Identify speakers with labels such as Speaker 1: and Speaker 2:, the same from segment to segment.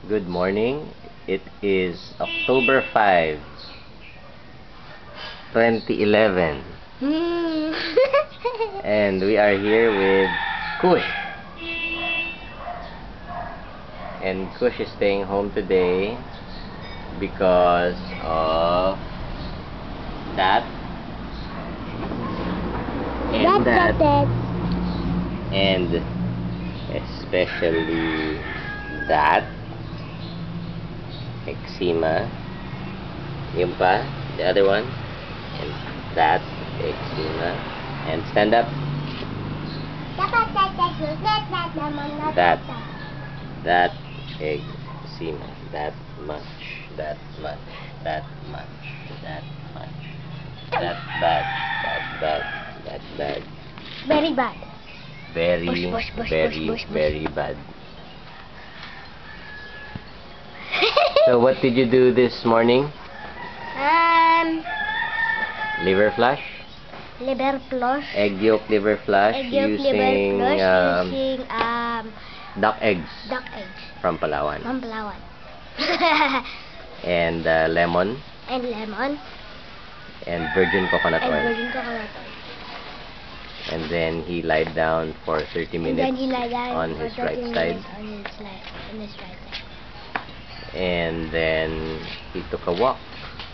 Speaker 1: Good morning. It is October 5, 2011. And we are here with Kush. And Kush is staying home today because of that and that and especially that eczema, yung pa, the other one, and that eczema, and stand up, that eczema, that much, that bad,
Speaker 2: Very bad.
Speaker 1: very bad. So what did you do this morning? Liver flush?
Speaker 2: Liver flush.
Speaker 1: Egg yolk liver flush using duck eggs
Speaker 2: Duck eggs.
Speaker 1: from Palawan.
Speaker 2: From Palawan.
Speaker 1: And lemon
Speaker 2: And lemon.
Speaker 1: and virgin coconut
Speaker 2: And
Speaker 1: oil.
Speaker 2: virgin coconut oil.
Speaker 1: And then he lied down for 30
Speaker 2: And
Speaker 1: minutes
Speaker 2: then he lied down
Speaker 1: on
Speaker 2: for
Speaker 1: his
Speaker 2: 30
Speaker 1: right side.
Speaker 2: minutes on his right side.
Speaker 1: And then he took a walk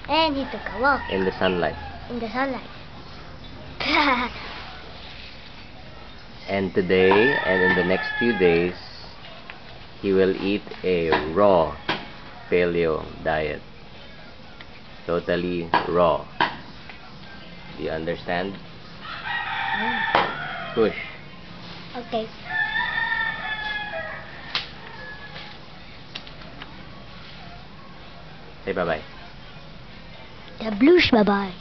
Speaker 2: And he took a walk
Speaker 1: in the sunlight.
Speaker 2: in the sunlight.
Speaker 1: And today and in the next few days he will eat a raw paleo diet. Totally raw. Do you understand? Push.
Speaker 2: Okay.
Speaker 1: Say bye-bye.
Speaker 2: The blues, bye-bye.